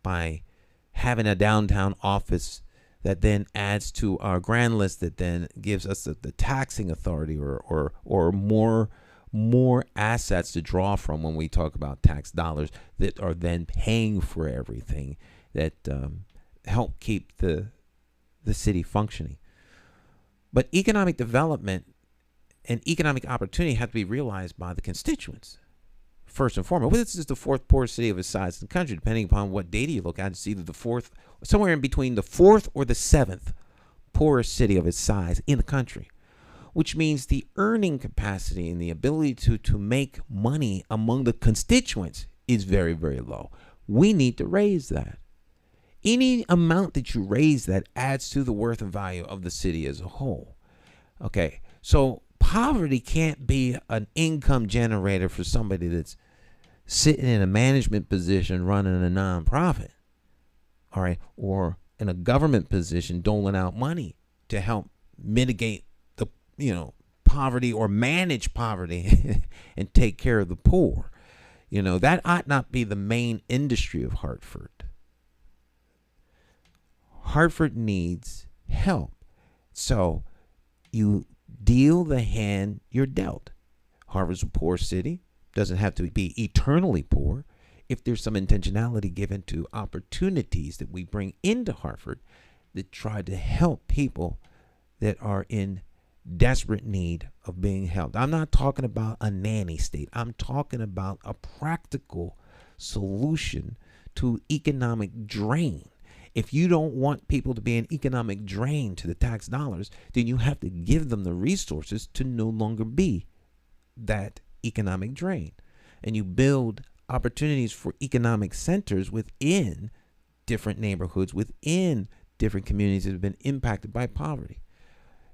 by having a downtown office that then adds to our grand list, that then gives us the taxing authority or more assets to draw from when we talk about tax dollars that are then paying for everything that help keep the city functioning. But economic development and economic opportunity have to be realized by the constituents. First and foremost, well, this is the 4th poorest city of its size in the country. Depending upon what data you look at, it's either the 4th, somewhere in between the 4th or the 7th poorest city of its size in the country, which means the earning capacity and the ability to make money among the constituents is very, very low. We need to raise that. Any amount that you raise that adds to the worth and value of the city as a whole. Okay, so poverty can't be an income generator for somebody that's sitting in a management position running a nonprofit, all right, or in a government position doling out money to help mitigate the poverty or manage poverty and take care of the poor. That ought not be the main industry of Hartford. Hartford needs help. So you deal the hand you're dealt. Hartford's a poor city. Doesn't have to be eternally poor. If there's some intentionality given to opportunities that we bring into Hartford that try to help people that are in desperate need of being helped. I'm not talking about a nanny state. I'm talking about a practical solution to economic drain. If you don't want people to be an economic drain to the tax dollars, then you have to give them the resources to no longer be that economic drain. And you build opportunities for economic centers within different neighborhoods, within different communities that have been impacted by poverty.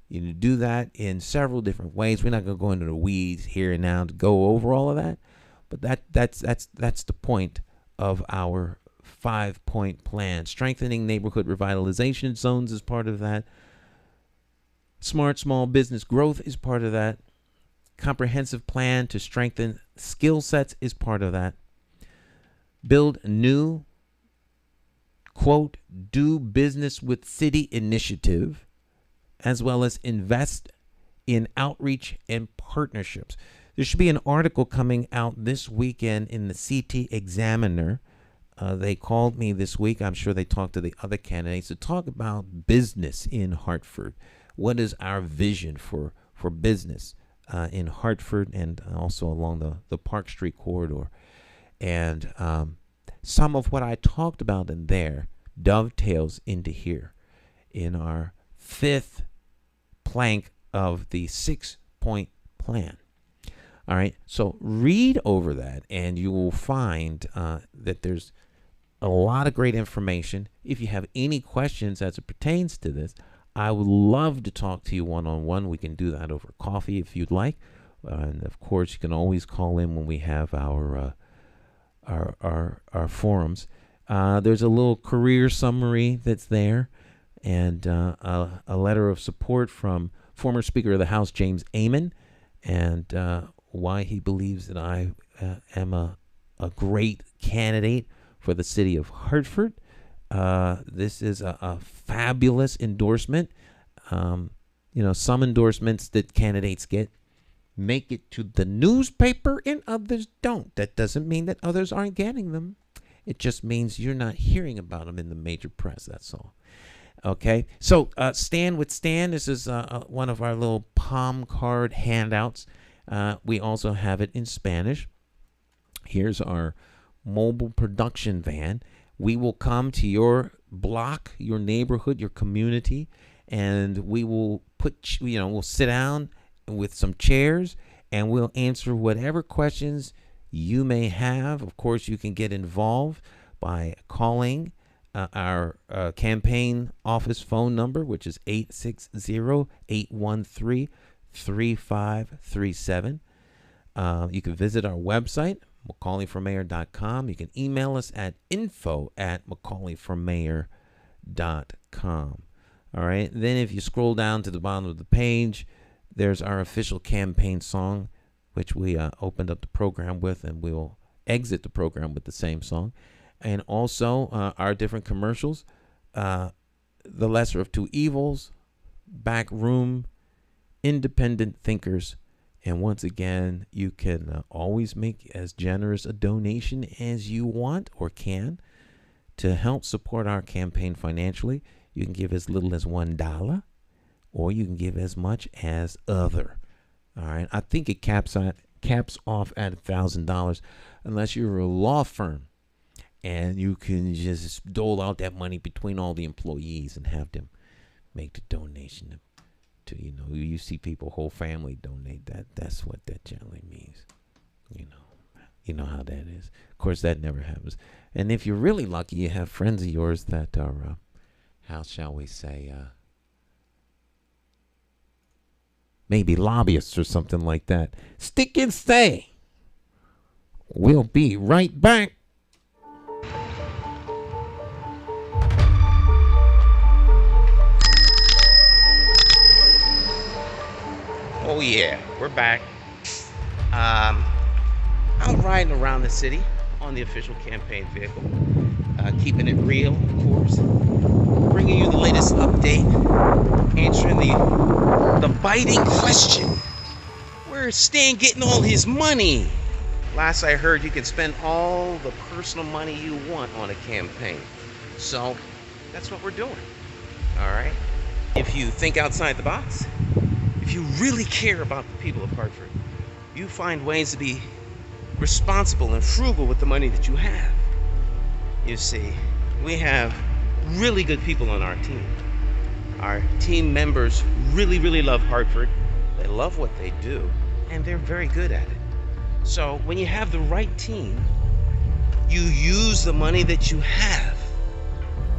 You do that in several different ways. We're not going to go into the weeds here and now to go over all of that, but that's the point of our 5-point plan. Strengthening neighborhood revitalization zones is part of that. Smart small business growth is part of that. Comprehensive plan to strengthen skill sets is part of that. Build new, quote, do business with city initiative, as well as invest in outreach and partnerships. There should be an article coming out this weekend in the CT Examiner. They called me this week. I'm sure they talked to the other candidates to talk about business in Hartford. What is our vision for business in Hartford and also along the Park Street corridor? And some of what I talked about in there dovetails into here in our 5th plank of the 6-point plan. All right, so read over that and you will find that there's a lot of great information. If you have any questions as it pertains to this, I would love to talk to you one-on-one. We can do that over coffee if you'd like. And of course, you can always call in when we have our forums. There's a little career summary that's there, and a letter of support from former Speaker of the House James Amon, and why he believes that I am a great candidate for the city of Hartford. This is a fabulous endorsement. Some endorsements that candidates get make it to the newspaper and others don't. That doesn't mean that others aren't getting them. It just means you're not hearing about them in the major press. That's all. Okay. So Stand with Stan. This is one of our little palm card handouts. We also have it in Spanish. Here's our mobile production van. We will come to your block, your neighborhood, your community, and we will we'll sit down with some chairs and we'll answer whatever questions you may have. Of course, you can get involved by calling our campaign office phone number, which is 860-813-3537. You can visit our website, McCauleyformayor.com. You can email us at info@McCauleyformayor.com. All right. Then if you scroll down to the bottom of the page, there's our official campaign song, which we opened up the program with, and we'll exit the program with the same song. And also our different commercials, The Lesser of Two Evils, Back Room, Independent Thinkers. And once again, you can always make as generous a donation as you want or can to help support our campaign financially. You can give as little as $1, or you can give as much as other. All right. I think it caps off at $1,000 unless you're a law firm and you can just dole out that money between all the employees and have them make the donation to you see people, whole family donate. That's what that generally means. You know how that is. Of course, that never happens. And if you're really lucky, you have friends of yours that are, how shall we say, maybe lobbyists or something like that. Stick and stay. We'll be right back. Oh yeah, we're back. I'm riding around the city on the official campaign vehicle, keeping it real, of course, bringing you the latest update, answering the biting question: where's Stan getting all his money? Last I heard, you can spend all the personal money you want on a campaign, so that's what we're doing. All right. If you think outside the box, if you really care about the people of Hartford, you find ways to be responsible and frugal with the money that you have. You see, we have really good people on our team. Our team members really, really love Hartford. They love what they do, and they're very good at it. So when you have the right team, you use the money that you have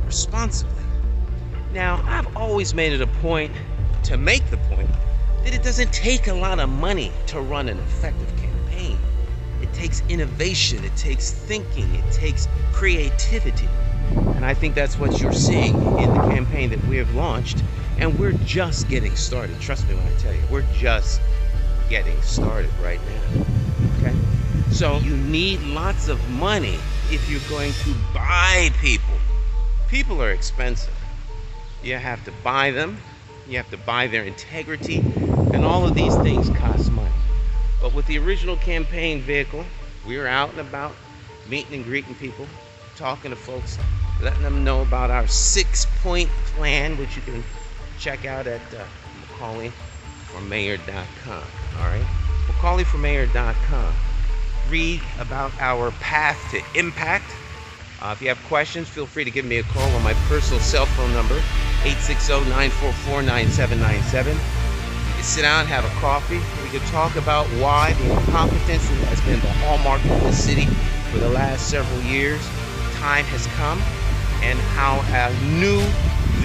responsibly. Now, I've always made it a point to make the point that it doesn't take a lot of money to run an effective campaign. It takes innovation, it takes thinking, it takes creativity. And I think that's what you're seeing in the campaign that we have launched. And we're just getting started. Trust me when I tell you, we're just getting started right now. Okay? So you need lots of money if you're going to buy people. People are expensive. You have to buy them. You have to buy their integrity. And all of these things cost money. But with the original campaign vehicle, we were out and about, meeting and greeting people, talking to folks, letting them know about our 6-point plan, which you can check out at McCauleyformayor.com. All right? McCauleyformayor.com. Read about our path to impact. If you have questions, feel free to give me a call on my personal cell phone number, 860-944-9797. You can sit down, have a coffee. We can talk about why the incompetence that has been the hallmark of this city for the last several years, time has come, and how a new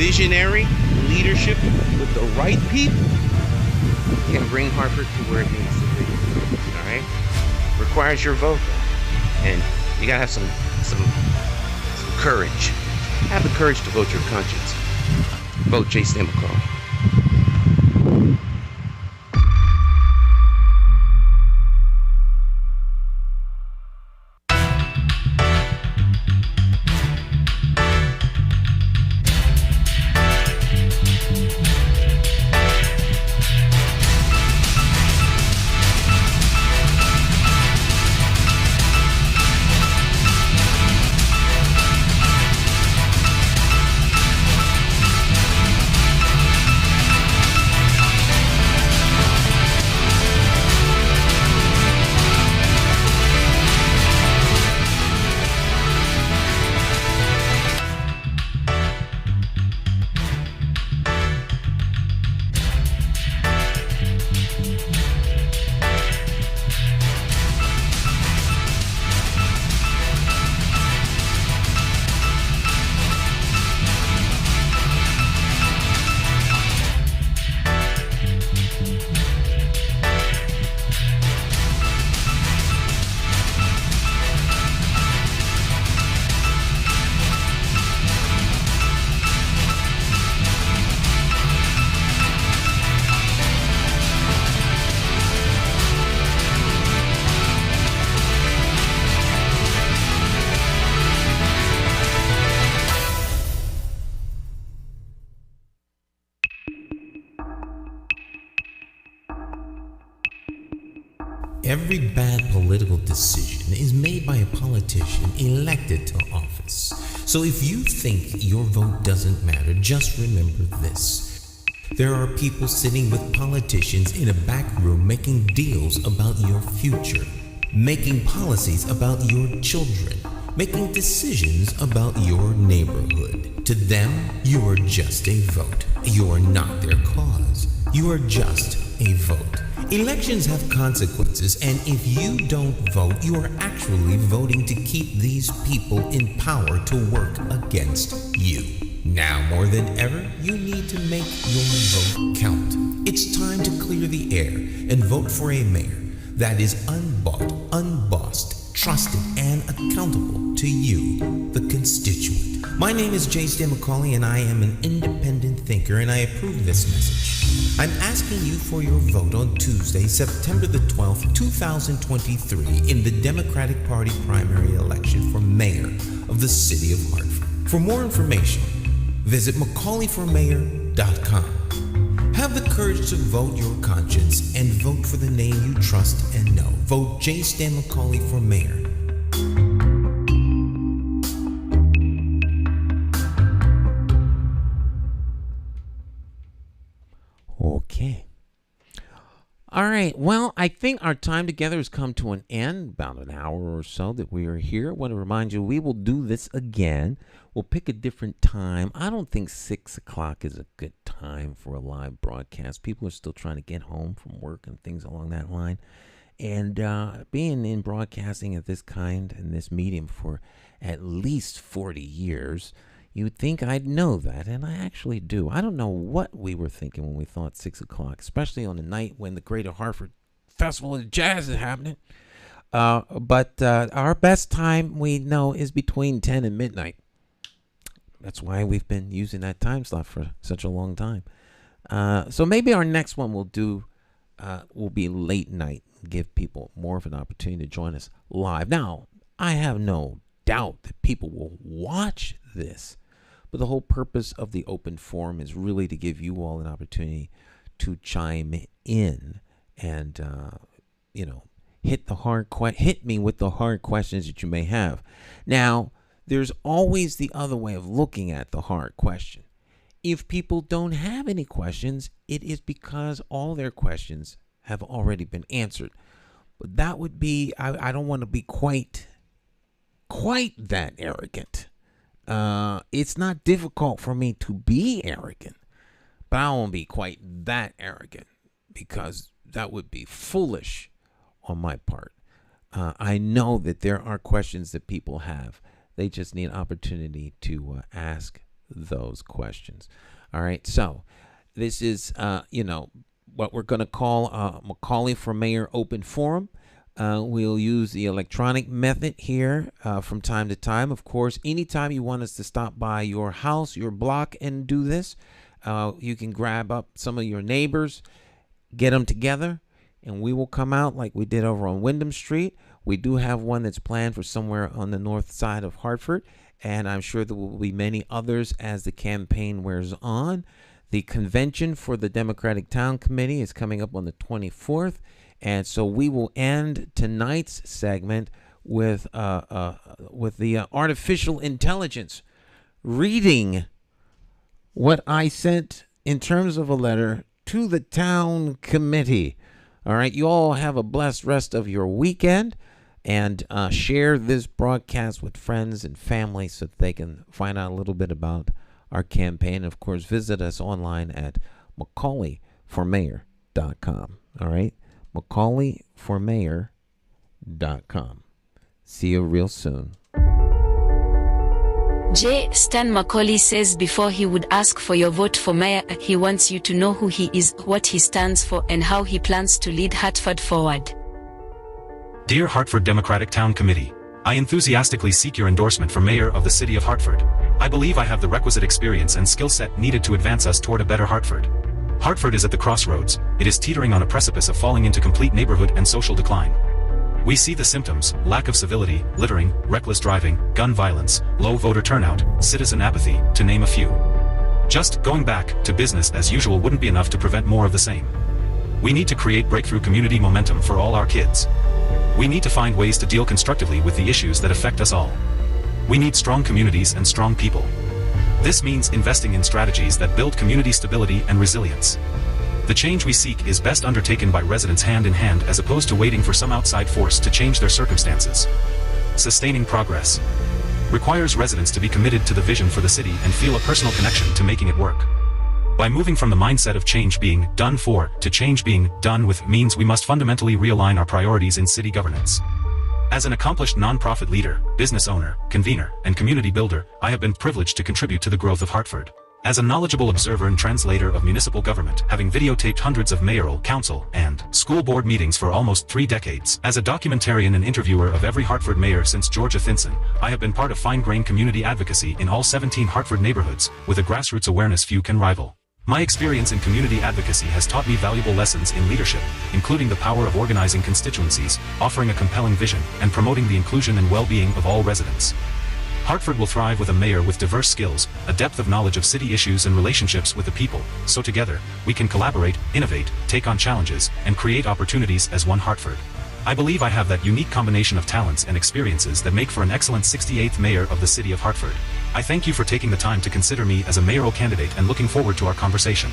visionary leadership with the right people can bring Hartford to where it needs to be. All right? Requires your vote, and you gotta have some courage. Have the courage to vote your conscience. Vote J. Stan McCauley. Every bad political decision is made by a politician elected to office. So if you think your vote doesn't matter, just remember this. There are people sitting with politicians in a back room making deals about your future, making policies about your children, making decisions about your neighborhood. To them, you are just a vote. You are not their cause. You are just a vote. Elections have consequences, and if you don't vote, you are actually voting to keep these people in power to work against you. Now more than ever, you need to make your vote count. It's time to clear the air and vote for a mayor that is unbought, unbossed, trusted, and accountable to you, the constituent. My name is J. Stan McCauley, and I am an independent thinker, and I approve this message. I'm asking you for your vote on Tuesday, September the 12th, 2023, in the Democratic Party primary election for mayor of the city of Hartford. For more information, visit McCauleyformayor.com. Have the courage to vote your conscience and vote for the name you trust and know. Vote J. Stan McCauley for mayor. Okay. All right. Well, I think our time together has come to an end. About an hour or so that we are here. I want to remind you, we will do this again. We'll pick a different time. I don't think 6 o'clock is a good time for a live broadcast. People are still trying to get home from work and things along that line. And being in broadcasting of this kind and this medium for at least 40 years, You'd think I'd know that, and I actually do. I don't know what we were thinking when we thought 6 o'clock, especially on the night when the Greater Hartford Festival of Jazz is happening. But our best time we know is between 10 and midnight. That's why we've been using that time slot for such a long time. So maybe our next one will be late night, give people more of an opportunity to join us live. Now, I have no doubt that people will watch this, but the whole purpose of the open forum is really to give you all an opportunity to chime in and, hit me with the hard questions that you may have. Now, there's always the other way of looking at the hard question. If people don't have any questions, it is because all their questions have already been answered. But that would be, I don't want to be quite that arrogant. It's not difficult for me to be arrogant, but I won't be quite that arrogant because that would be foolish on my part. I know that there are questions that people have. They just need opportunity to ask those questions. All right. So this is, what we're going to call McCauley for Mayor Open Forum. We'll use the electronic method here from time to time. Of course, anytime you want us to stop by your house, your block, and do this, you can grab up some of your neighbors, get them together, and we will come out like we did over on Wyndham Street. We do have one that's planned for somewhere on the north side of Hartford, and I'm sure there will be many others as the campaign wears on. The convention for the Democratic Town Committee is coming up on the 24th, and so we will end tonight's segment with the artificial intelligence reading what I sent in terms of a letter to the town committee. All right, you all have a blessed rest of your weekend, and share this broadcast with friends and family so that they can find out a little bit about our campaign. Of course, visit us online at McCauleyformayor.com. All right, McCauleyformayor.com. See you real soon. Stan McCauley says before he would ask for your vote for mayor, he wants you to know who he is, what he stands for, and how he plans to lead Hartford forward. Dear Hartford Democratic Town Committee, I enthusiastically seek your endorsement for mayor of the city of Hartford. I believe I have the requisite experience and skill set needed to advance us toward a better Hartford. Hartford is at the crossroads. It is teetering on a precipice of falling into complete neighborhood and social decline. We see the symptoms: lack of civility, littering, reckless driving, gun violence, low voter turnout, citizen apathy, to name a few. Just going back to business as usual wouldn't be enough to prevent more of the same. We need to create breakthrough community momentum for all our kids. We need to find ways to deal constructively with the issues that affect us all. We need strong communities and strong people. This means investing in strategies that build community stability and resilience. The change we seek is best undertaken by residents hand in hand as opposed to waiting for some outside force to change their circumstances. Sustaining progress requires residents to be committed to the vision for the city and feel a personal connection to making it work. By moving from the mindset of change being done for to change being done with means we must fundamentally realign our priorities in city governance. As an accomplished nonprofit leader, business owner, convener, and community builder, I have been privileged to contribute to the growth of Hartford. As a knowledgeable observer and translator of municipal government, having videotaped hundreds of mayoral, council, and school board meetings for almost 3 decades, as a documentarian and interviewer of every Hartford mayor since Georgia Thinson, I have been part of fine-grained community advocacy in all 17 Hartford neighborhoods, with a grassroots awareness few can rival. My experience in community advocacy has taught me valuable lessons in leadership, including the power of organizing constituencies, offering a compelling vision, and promoting the inclusion and well-being of all residents. Hartford will thrive with a mayor with diverse skills, a depth of knowledge of city issues and relationships with the people, so together, we can collaborate, innovate, take on challenges, and create opportunities as one Hartford. I believe I have that unique combination of talents and experiences that make for an excellent 68th mayor of the city of Hartford. I thank you for taking the time to consider me as a mayoral candidate and looking forward to our conversation.